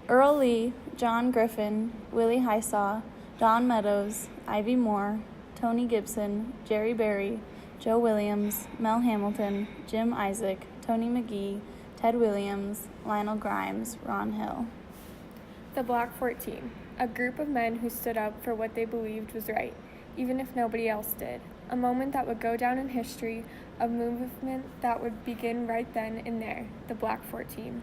Earl Lee, John Griffin, Willie Highsaw, Don Meadows, Ivy Moore, Tony Gibson, Jerry Berry, Joe Williams, Mel Hamilton, Jim Isaac, Tony McGee, Ted Williams, Lionel Grimes, Ron Hill. The Black 14, a group of men who stood up for what they believed was right, even if nobody else did. A moment that would go down in history, a movement that would begin right then and there, the Black 14.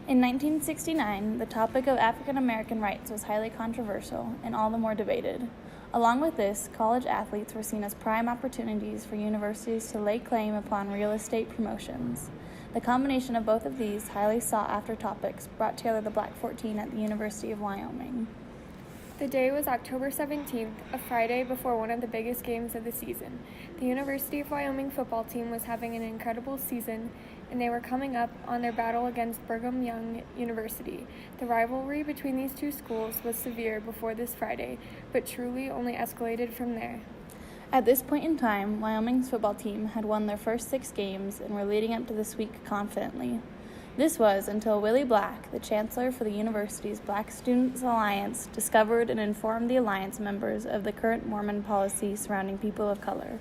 In 1969, the topic of African American rights was highly controversial and all the more debated. Along with this, college athletes were seen as prime opportunities for universities to lay claim upon real estate promotions. The combination of both of these highly sought-after topics brought together the Black 14 at the University of Wyoming. The day was October 17th, a Friday before one of the biggest games of the season. The University of Wyoming football team was having an incredible season, and they were coming up on their battle against Brigham Young University. The rivalry between these two schools was severe before this Friday, but truly only escalated from there. At this point in time, Wyoming's football team had won their first 6 games and were leading up to this week confidently. This was until Willie Black, the chancellor for the university's Black Students Alliance, discovered and informed the alliance members of the current Mormon policy surrounding people of color.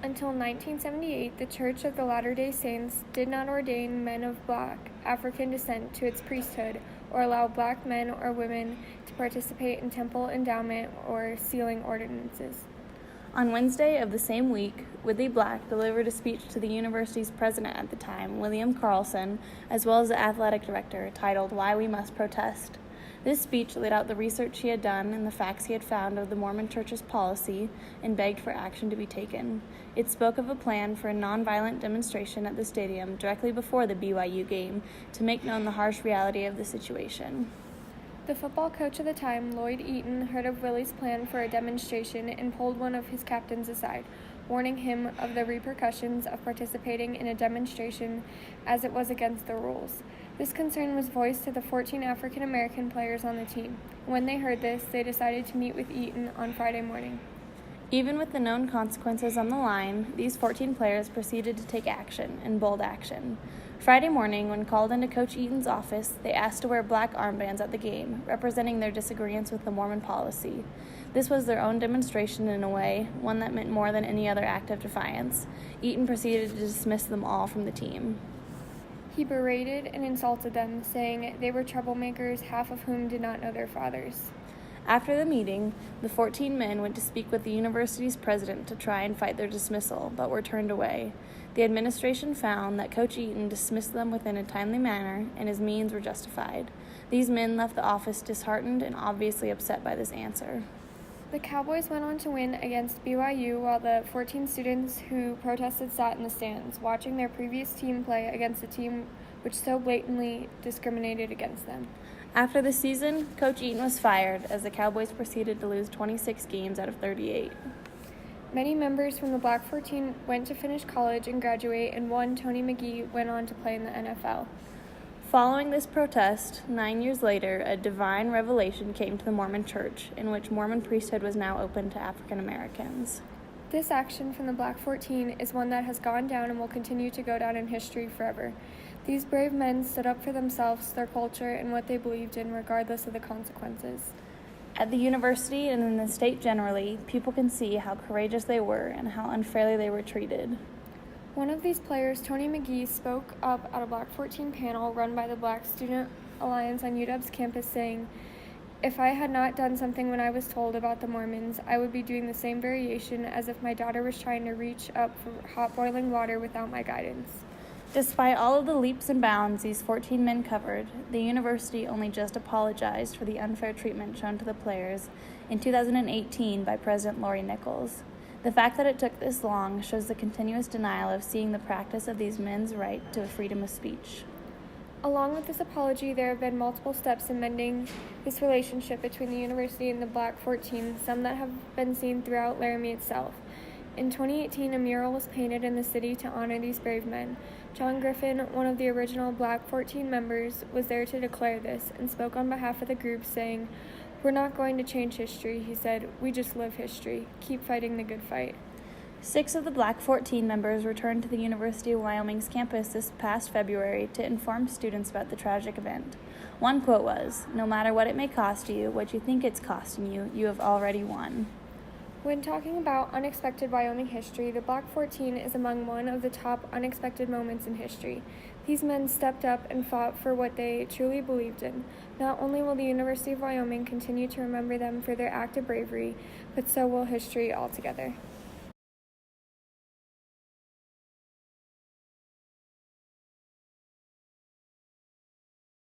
Until 1978, the Church of the Latter-day Saints did not ordain men of Black African descent to its priesthood or allow Black men or women to participate in temple endowment or sealing ordinances. On Wednesday of the same week, Willie Black delivered a speech to the university's president at the time, William Carlson, as well as the athletic director, titled "Why We Must Protest." This speech laid out the research he had done and the facts he had found of the Mormon Church's policy and begged for action to be taken. It spoke of a plan for a nonviolent demonstration at the stadium directly before the BYU game to make known the harsh reality of the situation. The football coach at the time, Lloyd Eaton, heard of Willie's plan for a demonstration and pulled one of his captains aside, warning him of the repercussions of participating in a demonstration as it was against the rules. This concern was voiced to the 14 African American players on the team. When they heard this, they decided to meet with Eaton on Friday morning. Even with the known consequences on the line, these 14 players proceeded to take action, and bold action. Friday morning, when called into Coach Eaton's office, they asked to wear black armbands at the game, representing their disagreements with the Mormon policy. This was their own demonstration in a way, one that meant more than any other act of defiance. Eaton proceeded to dismiss them all from the team. He berated and insulted them, saying they were troublemakers, half of whom did not know their fathers. After the meeting, the 14 men went to speak with the university's president to try and fight their dismissal, but were turned away. The administration found that Coach Eaton dismissed them within a timely manner, and his means were justified. These men left the office disheartened and obviously upset by this answer. The Cowboys went on to win against BYU, while the 14 students who protested sat in the stands, watching their previous team play against a team which so blatantly discriminated against them. After the season, Coach Eaton was fired as the Cowboys proceeded to lose 26 games out of 38. Many members from the Black 14 went to finish college and graduate, and one, Tony McGee, went on to play in the NFL. Following this protest, 9 years later, a divine revelation came to the Mormon Church, in which Mormon priesthood was now open to African Americans. This action from the Black 14 is one that has gone down and will continue to go down in history forever. These brave men stood up for themselves, their culture, and what they believed in, regardless of the consequences. At the university and in the state generally, people can see how courageous they were and how unfairly they were treated. One of these players, Tony McGee, spoke up at a Black 14 panel run by the Black Student Alliance on UW's campus, saying, "If I had not done something when I was told about the Mormons, I would be doing the same variation as if my daughter was trying to reach up for hot boiling water without my guidance." Despite all of the leaps and bounds these 14 men covered, the university only just apologized for the unfair treatment shown to the players in 2018 by President Lori Nichols. The fact that it took this long shows the continuous denial of seeing the practice of these men's right to freedom of speech. Along with this apology, there have been multiple steps in mending this relationship between the university and the Black 14, some that have been seen throughout Laramie itself. In 2018, a mural was painted in the city to honor these brave men. John Griffin, one of the original Black 14 members, was there to declare this and spoke on behalf of the group, saying, "We're not going to change history," he said. "We just live history. Keep fighting the good fight." 6 of the Black 14 members returned to the University of Wyoming's campus this past February to inform students about the tragic event. One quote was, "No matter what it may cost you, what you think it's costing you, you have already won." When talking about unexpected Wyoming history, the Black 14 is among one of the top unexpected moments in history. These men stepped up and fought for what they truly believed in. Not only will the University of Wyoming continue to remember them for their act of bravery, but so will history altogether.